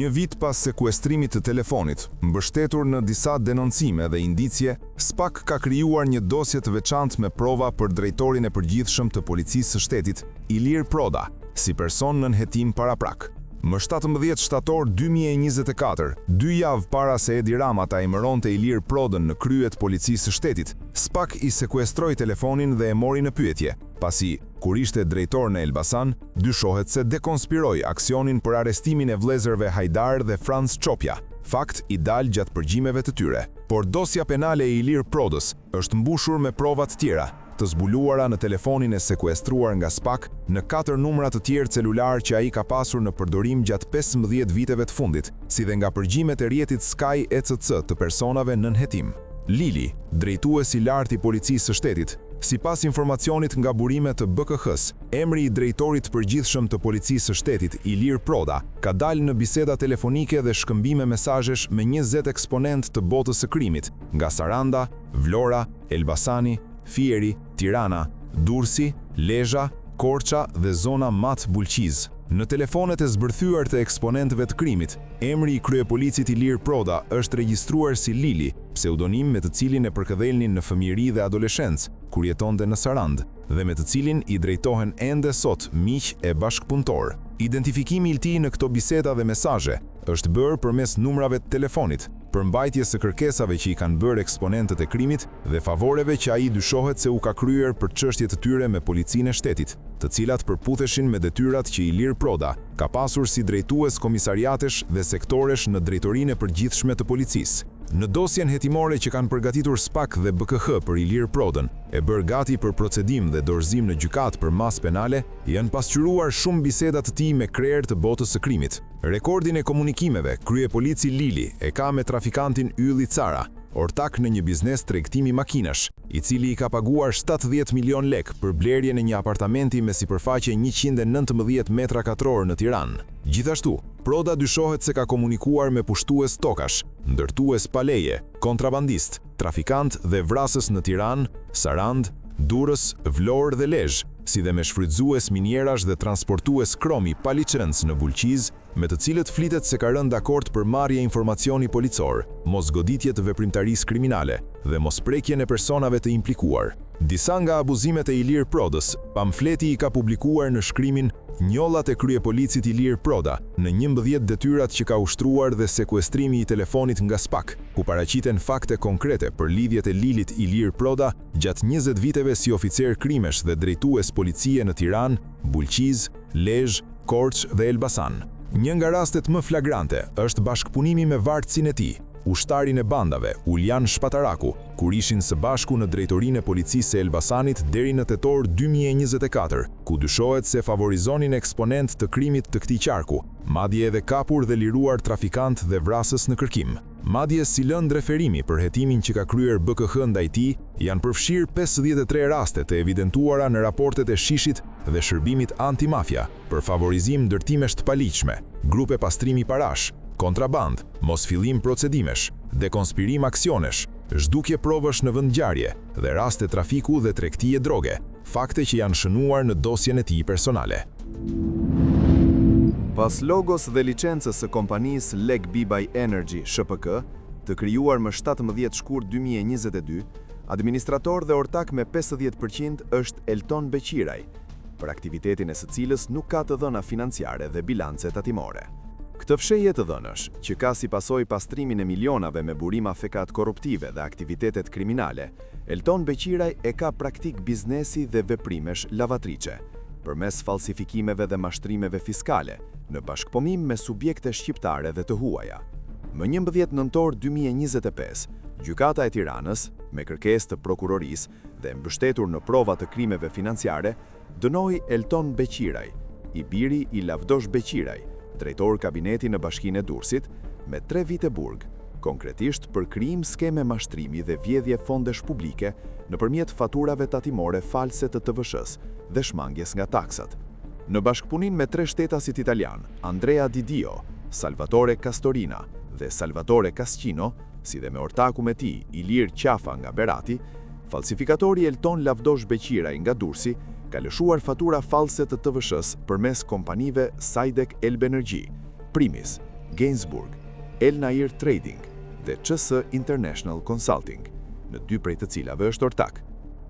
Një vit pas sekuestrimit të telefonit, mbështetur në disa denoncime dhe indicje, SPAK ka krijuar një dosje të veçantë me prova për drejtorin e përgjithshëm të policisë së shtetit, Ilir Proda, si person nën hetim paraprak. Më 17 shtator 2024, 2 javë para se Edi Rama ta emëronte Ilir Prodën në krye të policisë së shtetit, SPAK i sekuestroi telefonin dhe e mori në pyetje, pasi, kur ishte drejtor në Elbasan, dyshohet se dekonspiroi aksionin për arrestimin e vëllezërve Hajdar dhe Franz Çopja, fakt i dal gjatë përgjimeve të tyre. Por dosja penale e Ilir Prodës është mbushur me prova të tjera, të zbuluara në telefonin e sekuestruar nga SPAK në 4 numra të tjerë celular që ai ka pasur në përdorim gjatë 15 viteve të fundit, si dhe nga përgjimet e rrjetit Sky ECC të personave nën hetim. Lili, drejtuesi i lartë i policisë së shtetit, sipas informacionit nga burimet të BKH-s, emri i drejtorit përgjithshëm të policisë së shtetit, Ilir Proda, ka dalë në biseda telefonike dhe shkëmbime mesazhesh me 20 eksponent të botës së krimit, nga Saranda, Vlora, Elbasani, Fieri, Tirana, Durrësi, Lezhë, Korça dhe zona Mat Bulqiz. Në telefonet e zbërthyer të eksponentëve të krimit, emri i kryepolicit Ilir Proda është regjistruar si Lili, pseudonim me të cilin e përkëdhelnin në fëmijëri dhe adoleshencë, kur jetonte në Sarandë, dhe me të cilin i drejtohen ende sot miq e bashkëpunëtor. Identifikimi i tij në këto biseda dhe mesazhe është bërë përmes numrave të telefonit, përmbajtjes së kërkesave që i kanë bërë eksponentët e krimit dhe favoreve që ai dyshohet se u ka kryer për çështje të tyre me policinë e shtetit, të cilat përputheshin me detyrat që Ilir Proda ka pasur si drejtues komisariatesh dhe sektoresh në drejtorinë e përgjithshme të policisë. Në dosjen hetimore që kanë përgatitur SPAK dhe BKH për Ilir Prodën, e bërë gati për procedim dhe dorëzim në gjykatë për masë penale, janë pasqyruar shumë biseda të tij me krerë të botës së krimit. Rekordin e komunikimeve, kryepolici Lili e ka me trafikantin Ylli Cara, ortak në një biznes tregtimi makinash, i cili i ka paguar 70 milion lek për blerjen e një apartamenti me sipërfaqe 119 metra katror në Tiranë. Gjithashtu, Proda dyshohet se ka komunikuar me pushtues tokash, ndërtues paleje, kontrabandist, trafikant dhe vrasës në Tiranë, Sarandë, Durrës, Vlorë dhe Lezhë, si dhe me shfrytëzues minjerash dhe transportues kromi paliçënc në Bulqiz, me të cilët flitet se ka rënë dakord për marrje informacioni policor, mosgoditje të veprimtarisë kriminale dhe mosprekjen e personave të implikuar. Disa nga abuzimet e Ilir Prodës, pamfleti i ka publikuar në shkrimin Njollat e kryepolicit Ilir Proda në 11 detyrat që ka ushtruar dhe sekuestrimi i telefonit nga SPAK, ku paraqiten fakte konkrete për lidhjet e Lilit Ilir Proda gjatë 20 viteve si oficer krimesh dhe drejtues policie në Tiranë, Bulqiz, Lezhë, Korçë dhe Elbasan. Një nga rastet më flagrante është bashkëpunimi me vartësin e tij, ushtarin e bandave, Uljan Shpataraku, kur ishin së bashku në drejtorinë e policisë së Elbasanit deri në tetor 2024, ku dyshohet se favorizonin eksponent të krimit të këtij qarku, madje edhe kapur dhe liruar trafikant dhe vrasës në kërkim. Madje si lëndë referimi për hetimin që ka kryer BKH ndaj tij, janë përfshirë 53 raste të evidentuara në raportet e Shishit dhe Shërbimit Antimafia për favorizim ndërtimesh të paligjshme, grupe pastrimi parash, kontraband, mosfillim procedimesh, dekonspirim aksionesh, zhdukje provësh në vendngjarje dhe raste trafiku dhe tregtie droge, fakte që janë shënuar në dosjen e tij personale. Pas logos dhe licencës së kompanisë Leg Bibaj Energy SHPK, të krijuar më 17 shkurt 2022, administrator dhe ortak me 50% është Elton Beqiraj, për aktivitetin e së cilës nuk ka të dhëna financiare dhe bilance tatimore. Këtë fshehje të dhënësh, që ka si pasojë pastrimin e milionave me burima fekat korruptive dhe aktivitetet kriminale, Elton Beqiraj e ka praktik biznesi dhe veprimesh lavatriçe, përmes falsifikimeve dhe mashtrimeve fiskale, në bashkëpunim me subjekte shqiptare dhe të huaja. Më 11 nëntor 2025, Gjykata e Tiranës, me kërkesë të prokurorisë dhe mbështetur në prova të krimeve financiare, dënoi Elton Beqiraj, i biri i Lavdosh Beqiraj, drejtor kabineti në Bashkinë e Durrësit, me 3 vite burg, konkretisht për krijim skeme mashtrimi dhe vjedhje fondesh publike nëpërmjet faturave tatimore false të TVSH-s dhe shmangjes nga taksat. Në bashkëpunim me 3 shtetasit italian, Andrea Didio, Salvatore Castorina dhe Salvatore Cascino, si dhe me ortaku me tij, Ilir Qafa nga Berati, falsifikatori Elton Lavdosh Beqiraj nga Durrësi ka lëshuar fatura false të TVSH-s përmes kompanive Sajdek Elbe Energy, Primis, Gainsbourg, El Nair Trading dhe QS International Consulting, në 2 prej të cilave është ortak.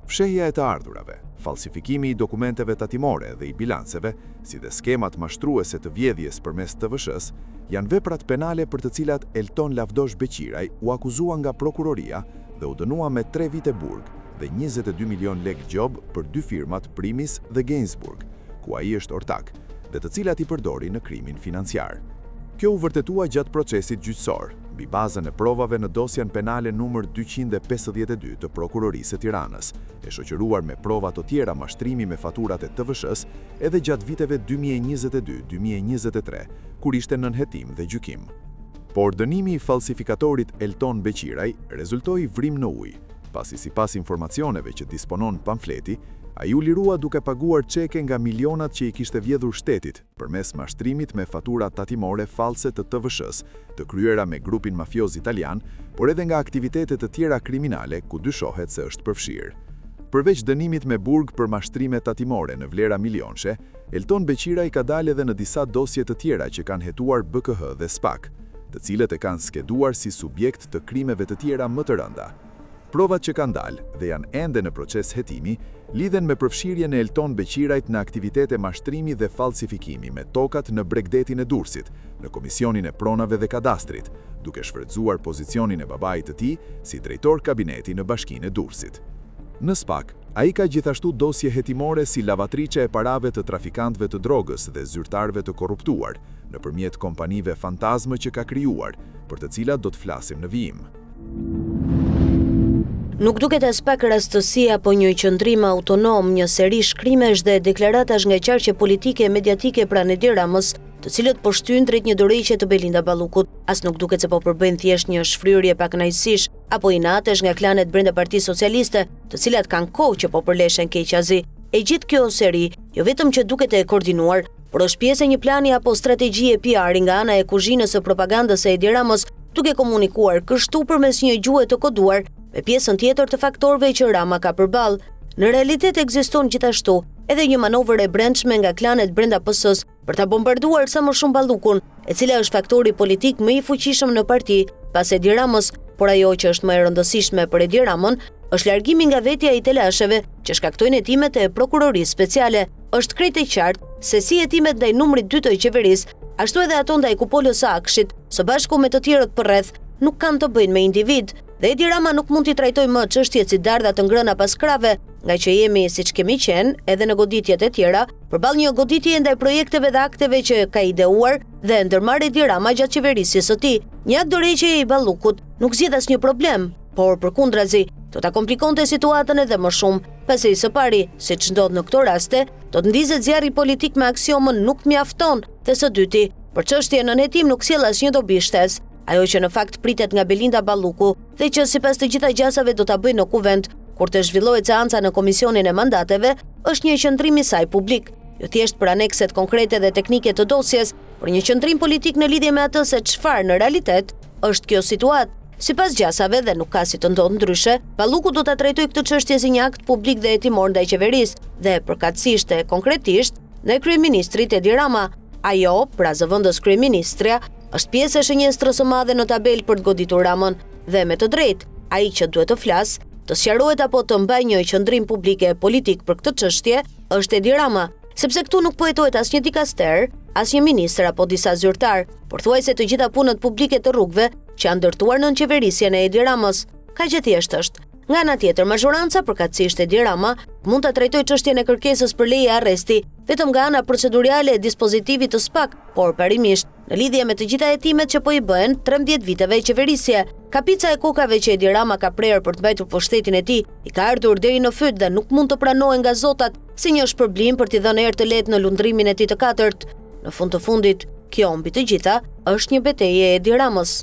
Fshehja e të ardhurave, falsifikimi i dokumenteve tatimore dhe i bilanceve, si dhe skemat mashtruese të vjedhjes përmes TVSH-s, janë veprat penale për të cilat Elton Lavdosh Beqiraj u akuzua nga prokuroria dhe u dënua me 3 vite burg dhe 22 milion lek gjob për 2 firmat Primis dhe Gainsbourg, ku ai është ortak, dhe të cilat i përdori në krimin financiar. Kjo u vërtetua gjatë procesit gjyqësor, mbi bazën e provave në dosjen penale numër 252 të Prokurorisë së Tiranës, e shoqëruar me prova të tjera mashtrimi me faturat e TVSH-s edhe gjatë viteve 2022-2023, kur ishte nën hetim dhe gjykim. Por dënimi i falsifikatorit Elton Beqiraj rezultoi vrim në ujë, pasi sipas informacioneve që disponon pamfleti, ai u lirua duke paguar çeke nga milionat që i kishte vjedhur shtetit përmes mashtrimit me fatura tatimore false të TVSH-s, të kryera me grupin mafioz italian, por edhe nga aktivitete të tjera kriminale ku dyshohet se është përfshirë. Përveç dënimit me burg për mashtrime tatimore në vlera milionshë, Elton Beqiraj ka dalë edhe në disa dosje të tjera që kanë hetuar BKH dhe SPAK, të cilët e kanë skeduar si subjekt të krimeve të tjera më të rënda. Provat që kanë dalë dhe janë ende në proces hetimi, lidhen me përfshirjen e Elton Beqirajt në aktivitete mashtrimi dhe falsifikimi me tokat në Bregdetin e Durrësit, në Komisionin e Pronave dhe Kadastrit, duke shfrytzuar pozicionin e babait të tij si drejtor kabineti në Bashkinë e Durrësit. Në SPAK, ai ka gjithashtu dosje hetimore si lavatriçe e parave të trafikantëve të drogës dhe zyrtarëve të korruptuar, nëpërmjet kompanive fantazmë që ka krijuar, për të cilat do të flasim në vijim. Nuk duket as pak rastësi apo një qëndrim autonom, një seri shkrimesh dhe deklaratash nga qarqe politike e mediatike pranë Edi Ramës, të cilët po shtyn drejt një dorëheqje të Belinda Ballukut. As nuk duket se po përbëjnë thjesht një shfryrje pakënaqësish apo inatesh nga klanet brenda Partisë Socialiste, të cilat kanë kohë që po përleshen keqazi. E gjithë kjo seri, jo vetëm që duket e koordinuar, por është pjesë e një plani apo strategjie PR nga ana e kuzhinës së propagandës së Edi Ramës, duke komunikuar kështu përmes një gjuhë të koduar me pjesën tjetër të faktorëve që Rama ka përballë. Në realitet ekziston gjithashtu edhe një manovër e brendshme nga klanet brenda PS-s për ta bombarduar sa më shumë Ballukun, e cila është faktori politik më i fuqishëm në parti pas Edi Ramës, por ajo që është më e rëndësishme për Edi Ramën është largimi nga vetja i telasheve që shkaktojnë hetimet e prokurorisë speciale. Është krejt e qartë se si hetimet ndaj numrit 2 të qeverisë, ashtu edhe ato ndaj Kupolës së Akshit, së bashku me të tjerët përreth, nuk kanë të bëjnë me individ, dhe Edi Rama nuk mund t'i trajtojë më çështjet si dardha të ngrëna pas krave, nga që jemi siç kemi qenë edhe në goditjet e tjera, përballë një goditje ndaj projekteve dhe akteve që ka ideuar dhe ndërmarr Edi Rama gjatë qeverisjes së tij. Një akt dorëheqje i Ballukut nuk zgjidh asnjë problem, por përkundrazi, do ta komplikonte situatën edhe më shumë, pasi së pari, siç ndodh në këto raste, do të ndizet zjarri politik me aksiomën nuk mjafton, dhe së dyti, për çështjen në hetim nuk sjell asnjë dobi shtesë. Ajo që në fakt pritet nga Belinda Balluku dhe që sipas të gjitha gjasave do ta bëjë në kuvent kur të zhvillohet seanca në komisionin e mandateve, është një qëndrim i saj publik, jo thjesht për anekset konkrete dhe teknike të dosjes, por një qëndrim politik në lidhje me atë se çfarë në realitet është kjo situatë. Sipas gjasave dhe nuk ka si të ndodhë ndryshe, Balluku do ta trajtojë këtë çështje si një akt publik dhe hetimor ndaj qeverisë dhe përkatësisht e konkretisht ndaj kryeministrit Edi Rama. Ajo, pra zëvendës kryeministrja, është pjesë e shënjesë së madhe në tabel për të goditur Ramën dhe me të drejtë, ai që duhet të flasë, të sqarohet apo të mbajë një qëndrim publike politik për këtë çështje është Edi Rama, sepse këtu nuk po hetohet asnjë dikaster, asnjë ministër apo disa zyrtar, por thuajse të gjitha punët publike të rrugëve që janë ndërtuar nën qeverisjen e Edi Ramës. Kaq e thjeshtë është. Nga ana tjetër, mazhoranca përkatësisht Edi Rama mund ta trajtojë çështjen e kërkesës për leje arresti vetëm nga ana procedurale e dispozitivit të SPAK, por parimisht në lidhje me të gjitha hetimet që po i bëhen 13 viteve qeverisje. Kapica e kokave që Edi Rama ka prerë për të mbajtur pushtetin e tij i ka ardhur deri në fyt dhe nuk mund të pranohen nga zotat si një shpërblim për t'i dhënë erë të lehtë në lundrimin e tij të katërt. Në fund të fundit, kjo mbi të gjitha është një betejë e Edi Ramës.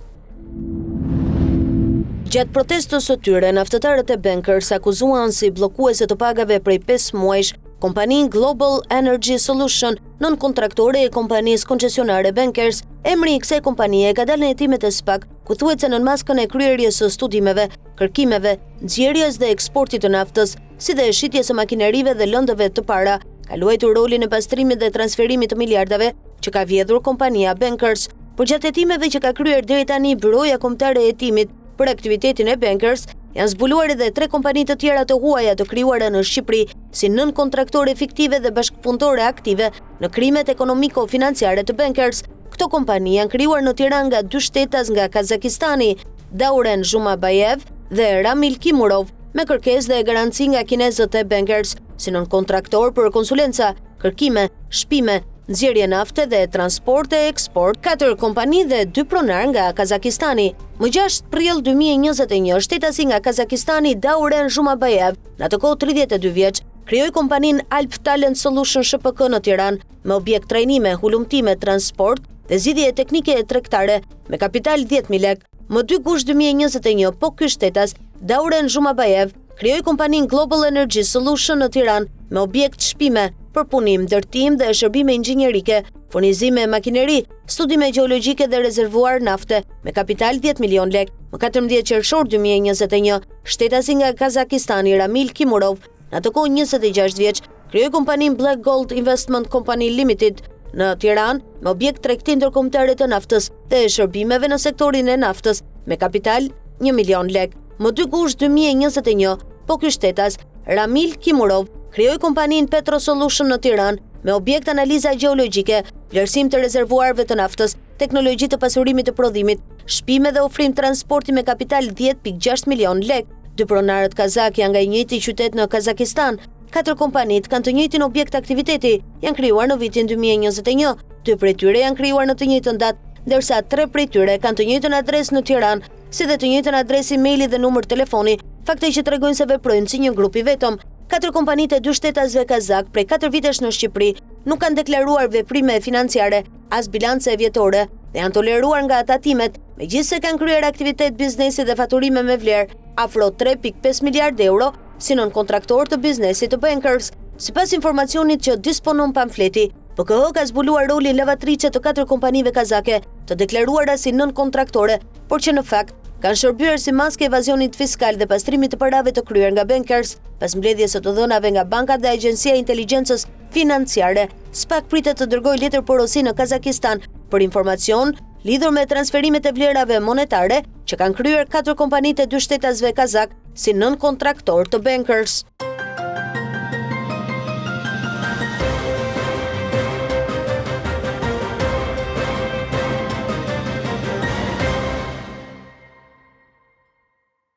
Gjatë protestës së tyre, naftëtarët e Bankers akuzuan si bllokuese të pagave prej 5 muajsh kompaninë Global Energy Solution, nën kontraktore e kompanisë koncesionare Bankers. Emri i kësaj kompanie ka dalë në hetimet e SPAK, ku thuhet se nën maskën e kryerjes së studimeve, kërkimeve, nxjerrjes dhe eksportit të naftës, si dhe shitjes së makinerive dhe lëndëve të para, ka luajtur rolin e pastrimit dhe transferimit të miliardave që ka vjedhur kompania Bankers. Për gjatë hetimeve që ka kryer deri tani Byroja Kombëtare e Hetimit për aktivitetin e Bankers, janë zbuluar edhe 3 kompani të tjera të huaja të krijuara në Shqipëri si nën kontraktore fiktive dhe bashkëpunëtore aktive në krimet ekonomiko-financiare të Bankers. Këto kompani janë krijuar në Tiranë nga 2 shtetas nga Kazakistani, Dauren Zhumabayev dhe Ramil Kimurov, me kërkesë dhe garanci nga kinezët e Bankers, si nën kontraktor për konsulenca, kërkime, shpime, nxjerrje nafte dhe transport e eksport. 4 kompani dhe 2 pronar nga Kazakistani. Më 6 prill 2021, shtetasi nga Kazakistani Dauren Zhumabayev, në atë kohë 32 vjeç, krijoi kompaninë Alp Talent Solution SHPK në Tiranë, me objekt trajnime, hulumtime, transport dhe zgjidhje teknike e tregtare me kapital 10.000 lekë. Më 2 gusht 2021, po ky shtetas, Dauren Zhumabayev, krijoi kompaninë Global Energy Solution në Tiranë me objekt shpime, përpunim, ndërtim dhe shërbime inxhinierike, furnizime makineri, studime gjeologjike dhe rezervuar nafte me kapital 10 milion lekë. Më 14 qershor 2021, shtetasi nga Kazakistani Ramil Kimurov, në atë kohë 26 vjeç, krijoi kompaninë Black Gold Investment Company Limited në Tiranë me objekt tregti ndërkombëtare të naftës dhe shërbimeve në sektorin e naftës me kapital 1 milion lekë. Më 2 gusht 2021, po ky shtetas, Ramil Kimurov, krijoi kompaninë Petro Solution në Tiranë me objekt analiza gjeologjike, vlerësim të rezervuarve të naftës, teknologji të pasurimit të prodhimit, shpime dhe ofrim transporti me kapital 10.6 milion lekë. 2 pronarët kazak janë nga i njëjti qytet në Kazakistan. 4 kompanit kanë të njëjtin objekt aktiviteti, janë krijuar në vitin 2021. 2 prej tyre janë krijuar në të njëjtën datë, ndërsa 3 prej tyre kanë të njëjtën adresë në Tiranë, si dhe të njëjtën adresë emaili dhe numër telefoni, fakte që tregojnë se veprojnë si një grup i vetëm. 4 kompanitë e 2 shtetasve kazak prej 4 vitesh në Shqipëri nuk kanë deklaruar veprime financiare as bilance vjetore dhe janë toleruar nga ata timet, megjithëse kanë kryer aktivitet biznesi dhe faturime me vlerë afro 3.5 miliardë euro si nën kontraktor të biznesit të Bankers. Sipas informacionit që disponon pamfleti, PKH ka zbuluar rolin lavatriçe të 4 kompanive kazake të deklaruara si nën kontraktore, por që në fakt kanë shërbyer si maske evazionit fiskal dhe pastrimit të parave të kryer nga Bankers pas mbledhjes së të dhënave nga bankat dhe Agjencia e Inteligjencës Financiare. SPAK pritet të dërgojë letër porosi në Kazakistan për informacion lidhur me transferimet e vlerave monetare që kanë kryer 4 kompanitë e 2 shtetasve kazak si nën kontraktor të Bankers.